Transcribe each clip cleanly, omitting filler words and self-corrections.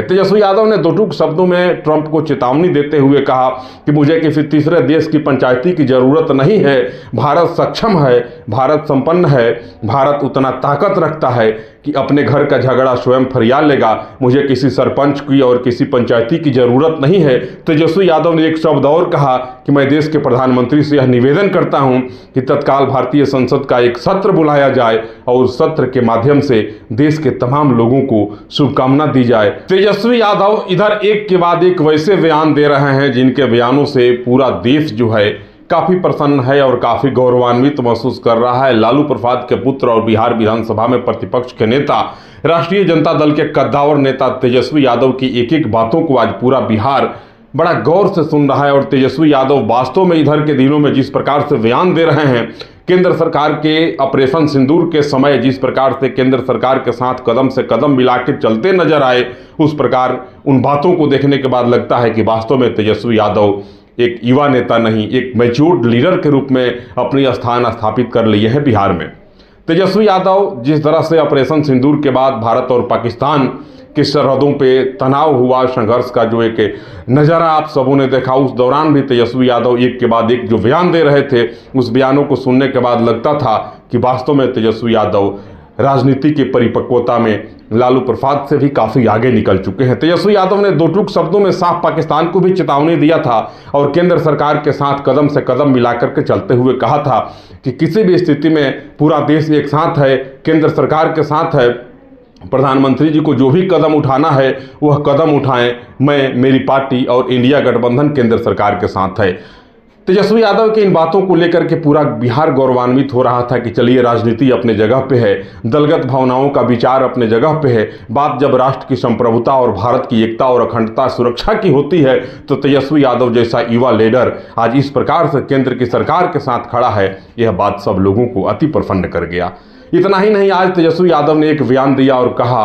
तेजस्वी यादव ने दो टूक शब्दों में ट्रंप को चेतावनी देते हुए कहा कि मुझे किसी तीसरे देश की पंचायती की जरूरत नहीं है। भारत सक्षम है, भारत संपन्न है, भारत उतना ताकत रखता है कि अपने घर का झगड़ा स्वयं फरियाद लेगा। मुझे किसी सरपंच की और किसी पंचायती की जरूरत नहीं है। तेजस्वी यादव ने एक शब्द और कहा कि मैं देश के प्रधानमंत्री से यह निवेदन करता हूं कि तत्काल भारतीय संसद का एक सत्र बुलाया जाए और उस सत्र के माध्यम से देश के तमाम लोगों को शुभकामना दी जाए। तेजस्वी यादव इधर एक के बाद एक वैसे बयान दे रहे हैं जिनके बयानों से पूरा देश जो है काफी प्रसन्न है और काफी गौरवान्वित महसूस कर रहा है। लालू प्रसाद के पुत्र और बिहार विधानसभा में प्रतिपक्ष के नेता, राष्ट्रीय जनता दल के कद्दावर नेता तेजस्वी यादव की एक एक बातों को आज पूरा बिहार बड़ा गौर से सुन रहा है। और तेजस्वी यादव वास्तव में इधर के दिनों में जिस प्रकार से बयान दे रहे हैं, केंद्र सरकार के ऑपरेशन सिंदूर के समय जिस प्रकार से केंद्र सरकार के साथ कदम से कदम मिला के चलते नजर आए, उस प्रकार उन बातों को देखने के बाद लगता है कि वास्तव में तेजस्वी यादव एक युवा नेता नहीं, एक मैच्योर्ड लीडर के रूप में अपनी स्थान स्थापित कर लिए हैं बिहार में। तेजस्वी यादव जिस तरह से ऑपरेशन सिंदूर के बाद भारत और पाकिस्तान की सरहदों पे तनाव हुआ, संघर्ष का जो एक नज़ारा आप सबों ने देखा, उस दौरान भी तेजस्वी यादव एक के बाद एक जो बयान दे रहे थे, उस बयानों को सुनने के बाद लगता था कि वास्तव में तेजस्वी यादव राजनीति की परिपक्वता में लालू प्रसाद से भी काफ़ी आगे निकल चुके हैं। तेजस्वी यादव ने दो टूक शब्दों में साफ पाकिस्तान को भी चेतावनी दिया था और केंद्र सरकार के साथ कदम से कदम मिलाकर के चलते हुए कहा था कि किसी भी स्थिति में पूरा देश एक साथ है, केंद्र सरकार के साथ है। प्रधानमंत्री जी को जो भी कदम उठाना है वह कदम उठाएं, मैं, मेरी पार्टी और इंडिया गठबंधन केंद्र सरकार के साथ है। तेजस्वी यादव की इन बातों को लेकर के पूरा बिहार गौरवान्वित हो रहा था कि चलिए राजनीति अपने जगह पे है, दलगत भावनाओं का विचार अपने जगह पे है। बात जब राष्ट्र की संप्रभुता और भारत की एकता और अखंडता सुरक्षा की होती है तो तेजस्वी यादव जैसा युवा लीडर आज इस प्रकार से केंद्र की सरकार के साथ खड़ा है, यह बात सब लोगों को अति प्रसन्न कर गया। इतना ही नहीं, आज तेजस्वी यादव ने एक बयान दिया और कहा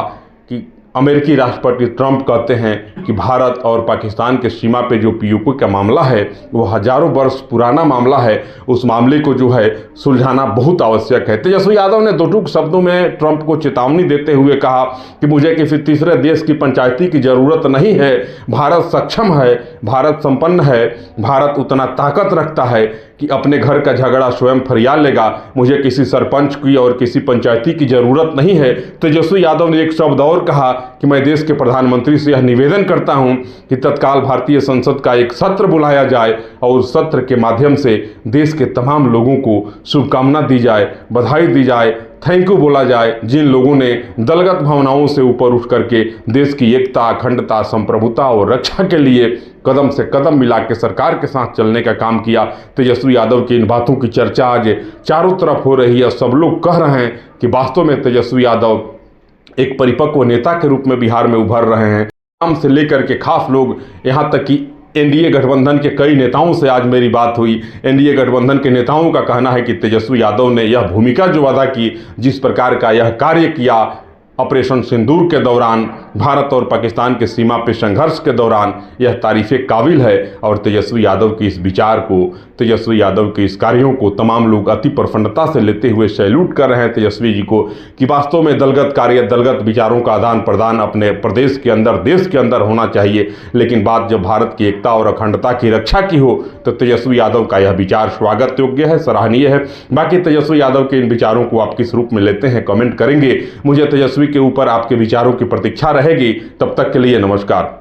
कि अमेरिकी राष्ट्रपति ट्रंप कहते हैं कि भारत और पाकिस्तान के सीमा पे जो पीओके का मामला है वो हजारों वर्ष पुराना मामला है, उस मामले को जो है सुलझाना बहुत आवश्यक है। तेजस्वी यादव ने दो टूक शब्दों में ट्रंप को चेतावनी देते हुए कहा कि मुझे किसी तीसरे देश की पंचायती की जरूरत नहीं है। भारत सक्षम है, भारत संपन्न है, भारत उतना ताकत रखता है कि अपने घर का झगड़ा स्वयं फरियाद लेगा। मुझे किसी सरपंच की और किसी पंचायती की जरूरत नहीं है। तेजस्वी यादव ने एक शब्द और कहा कि मैं देश के प्रधानमंत्री से यह निवेदन करता हूं कि तत्काल भारतीय संसद का एक सत्र बुलाया जाए और उस सत्र के माध्यम से देश के तमाम लोगों को शुभकामना दी जाए, बधाई दी जाए, थैंक यू बोला जाए, जिन लोगों ने दलगत भावनाओं से ऊपर उठ करके देश की एकता, अखंडता, संप्रभुता और रक्षा के लिए कदम से कदम मिला के सरकार के साथ चलने का काम किया। तेजस्वी यादव की इन बातों की चर्चा आज चारों तरफ हो रही है। सब लोग कह रहे हैं कि वास्तव में तेजस्वी यादव एक परिपक्व नेता के रूप में बिहार में उभर रहे हैं। आम से लेकर के खास लोग, यहाँ तक कि एनडीए गठबंधन के कई नेताओं से आज मेरी बात हुई। एनडीए गठबंधन के नेताओं का कहना है कि तेजस्वी यादव ने यह भूमिका जो अदा की, जिस प्रकार का यह कार्य किया ऑपरेशन सिंदूर के दौरान, भारत और पाकिस्तान के सीमा पे संघर्ष के दौरान, यह तारीफ़े काबिल है। और तेजस्वी यादव के इस विचार को, तेजस्वी यादव के इस कार्यों को तमाम लोग अति प्रसन्नता से लेते हुए सैल्यूट कर रहे हैं तेजस्वी जी को कि वास्तव में दलगत कार्य, दलगत विचारों का आदान प्रदान अपने प्रदेश के अंदर, देश के अंदर होना चाहिए। लेकिन बात जब भारत की एकता और अखंडता की रक्षा की हो तो तेजस्वी यादव का यह विचार स्वागत योग्य है, सराहनीय है। बाकी तेजस्वी यादव के इन विचारों को आप किस रूप में लेते हैं कमेंट करेंगे। मुझे तेजस्वी के ऊपर आपके विचारों की प्रतीक्षा रहेगी। तब तक के लिए नमस्कार।